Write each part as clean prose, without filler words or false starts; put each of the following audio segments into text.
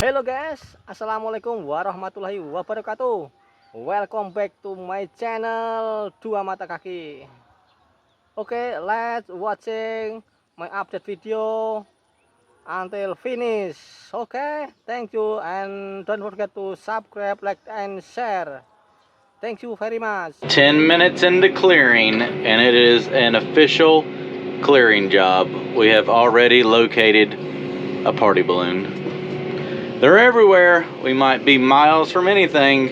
Hello guys, assalamualaikum warahmatullahi wabarakatuh. Welcome back to my channel Dua Mata Kaki. Okay, let's watching my update video until finish. Okay, thank you and don't forget to subscribe, like and share. Thank you very much. 10 minutes into clearing, and it is an official clearing job. We have already located a party balloon. They're everywhere. We might be miles from anything,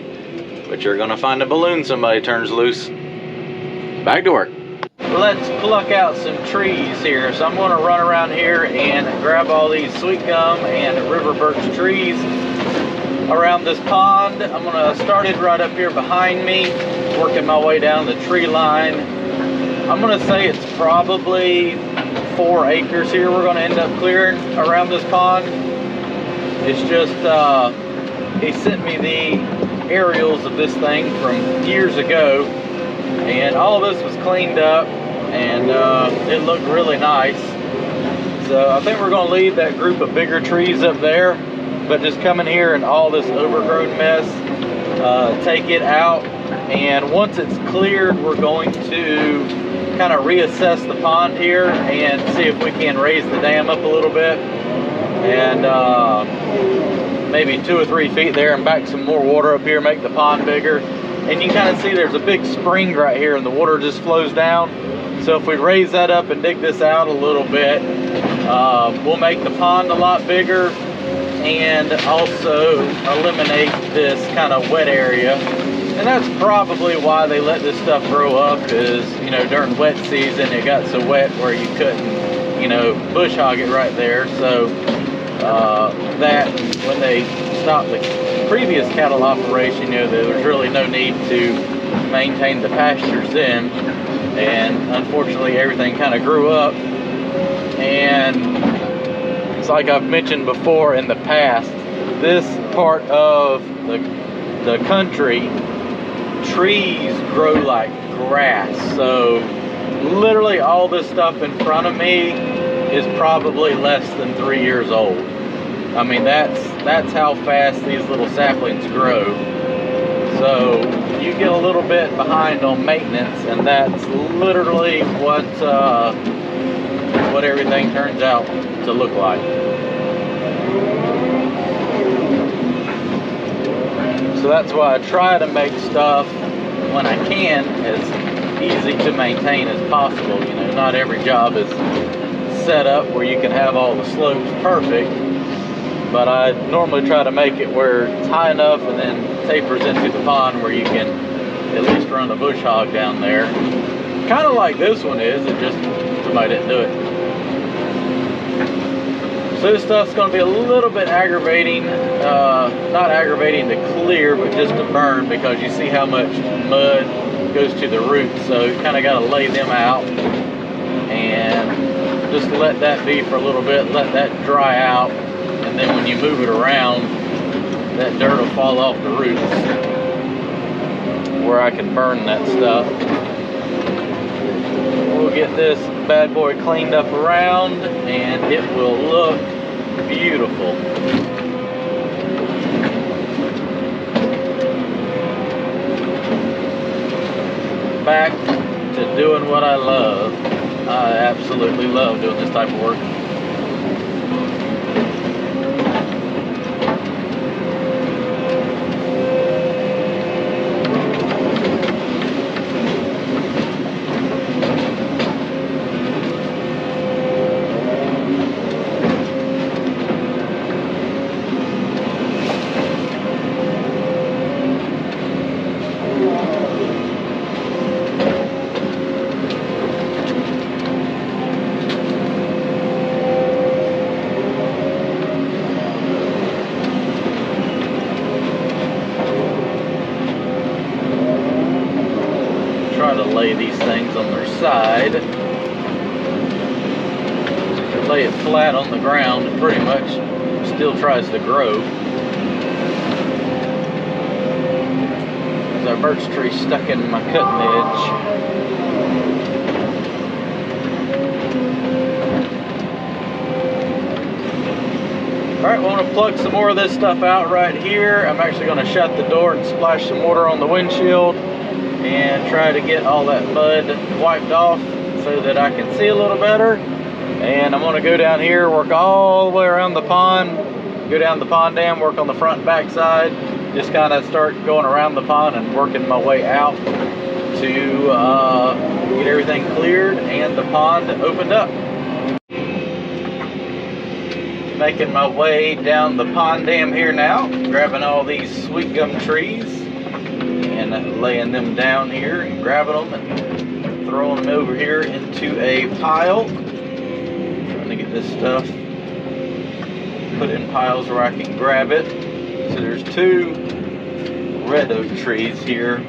but you're gonna find a balloon somebody turns loose. Back to work. Let's pluck out some trees here. So I'm gonna run around here and grab all these sweet gum and river birch trees around this pond. I'm gonna start it right up here behind me, working my way down the tree line. I'm gonna say it's probably 4 acres here we're gonna end up clearing around this pond. It's just, he sent me the aerials of this thing from years ago, and all of this was cleaned up, and it looked really nice. So I think we're gonna leave that group of bigger trees up there, but just come in here and all this overgrown mess, take it out, and once it's cleared, we're going to kind of reassess the pond here and see if we can raise the dam up a little bit, and maybe 2 or 3 feet there, and back some more water up here, make the pond bigger. And you kind of see there's a big spring right here, and the water just flows down. So if we raise that up and dig this out a little bit, we'll make the pond a lot bigger and also eliminate this kind of wet area. And that's probably why they let this stuff grow up, is, you know, during wet season it got so wet where you couldn't, you know, bush hog it right there. So that when they stopped the previous cattle operation, you know, there was really no need to maintain the pastures then, and unfortunately everything kind of grew up. And it's like I've mentioned before in the past, this part of the country, trees grow like grass. So literally all this stuff in front of me is probably less than 3 years old. I mean, that's how fast these little saplings grow. So you get a little bit behind on maintenance, and that's literally what everything turns out to look like. So that's why I try to make stuff, when I can, as easy to maintain as possible. You know, not every job is set up where you can have all the slopes perfect, but I normally try to make it where it's high enough and then tapers into the pond where you can at least run a bush hog down there. Kind of like this one is, it just somebody didn't do it. So this stuff's going to be a little bit aggravating, not aggravating to clear, but just to burn, because you see how much mud goes to the roots. So you kind of got to lay them out and just let that be for a little bit, let that dry out, and then when you move it around, that dirt will fall off the roots where I can burn that stuff. We'll get this bad boy cleaned up around, and it will look beautiful. Back to doing what I love. I absolutely love doing this type of work. trees on their side. If you lay it flat on the ground, it pretty much still tries to grow. There's our birch tree stuck in my cutting edge. Alright, we want to plug some more of this stuff out right here. I'm actually going to shut the door and splash some water on the windshield and try to get all that mud wiped off so that I can see a little better. And I'm going to go down here, work all the way around the pond, go down the pond dam, work on the front and back side, just kind of start going around the pond and working my way out to get everything cleared and the pond opened up. Making my way down the pond dam here now, grabbing all these sweet gum trees and laying them down here and grabbing them and throwing them over here into a pile. Trying to get this stuff put in piles where I can grab it. So there's 2 red oak trees here.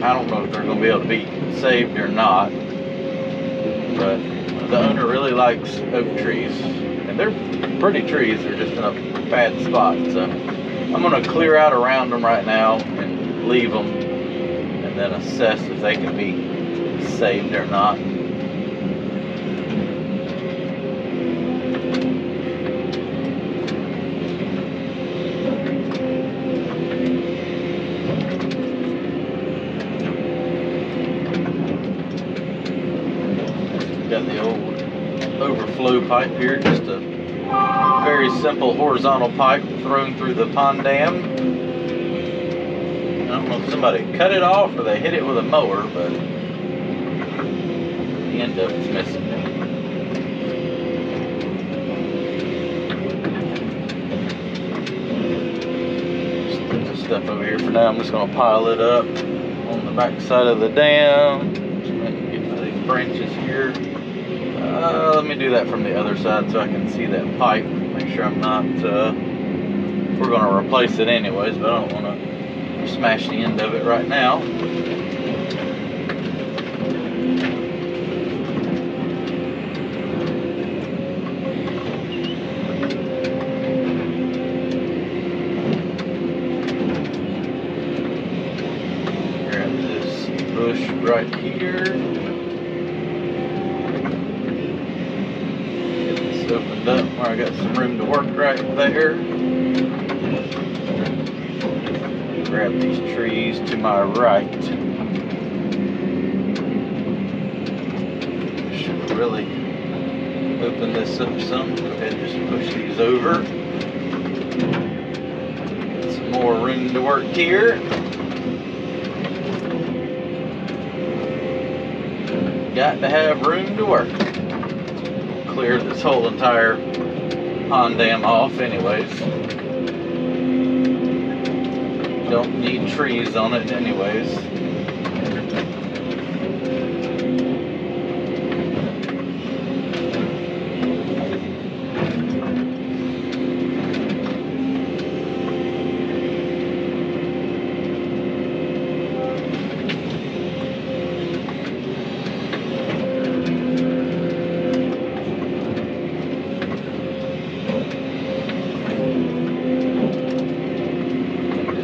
I don't know if they're going to be able to be saved or not, but the owner really likes oak trees. They're pretty trees, they're just in a bad spot, so I'm going to clear out around them right now and leave them and then assess if they can be saved or not. Got the old overflow pipe here, just a very simple horizontal pipe thrown through the pond dam. I don't know if somebody cut it off or they hit it with a mower, but the end of it's missing. Just put this stuff over here for now. I'm just going to pile it up on the back side of the dam. Just get these branches here. Let me do that from the other side so I can see that pipe. Make sure I'm not, we're going to replace it anyways, but I don't want to smash the end of it right now. Grab this bush right here. Opened up where I got some room to work right there. Grab these trees to my right. Should really open this up some. Go ahead and just push these over. Get some more room to work here. Got to have room to work. Clear this whole entire pond dam off anyways. Don't need trees on it anyways.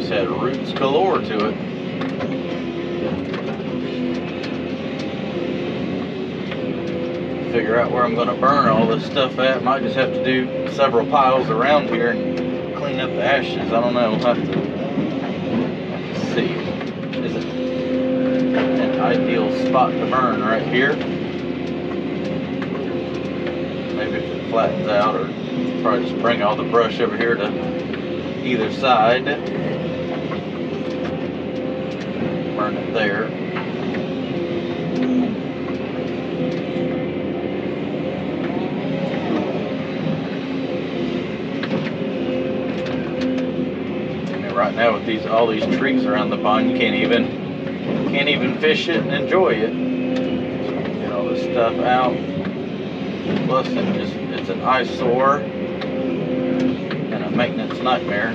Had roots galore to it. Figure out where I'm going to burn all this stuff at. Might just have to do several piles around here and clean up the ashes. I don't know. We'll have to see. Is it an ideal spot to burn right here? Maybe if it flattens out, or probably just bring all the brush over here to either side. Burn it there. And right now with all these trees around the pond, you can't even fish it and enjoy it. So get all this stuff out. Plus it's an eyesore and a maintenance nightmare.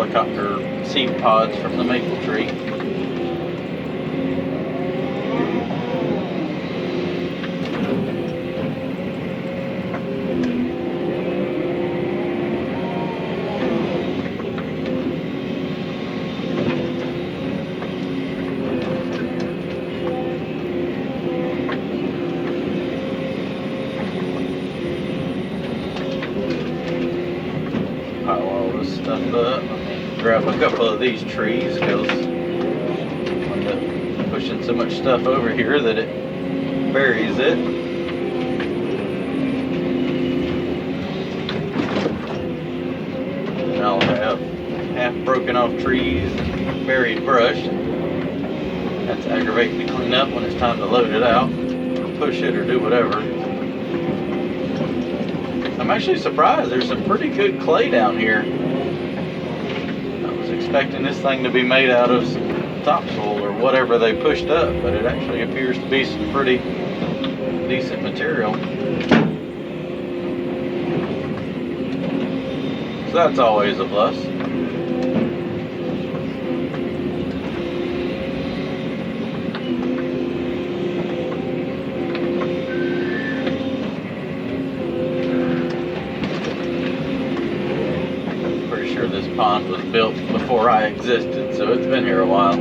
helicopter seed pods from the maple tree. Pile all this stuff up. Grab a couple of these trees because I'm pushing so much stuff over here that it buries it. And I'll have half broken off trees and buried brush. That's aggravating to clean up when it's time to load it out, or push it, or do whatever. I'm actually surprised. There's some pretty good clay down here. I was expecting this thing to be made out of some topsoil or whatever they pushed up, but it actually appears to be some pretty decent material. So that's always a plus. Sure this pond was built before I existed, so it's been here a while.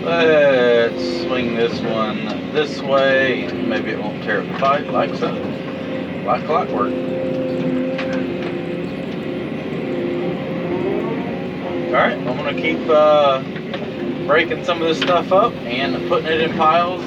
Let's swing this one this way. Maybe it won't tear up the pipe like so. Like clockwork. Alright, I'm going to keep breaking some of this stuff up and putting it in piles.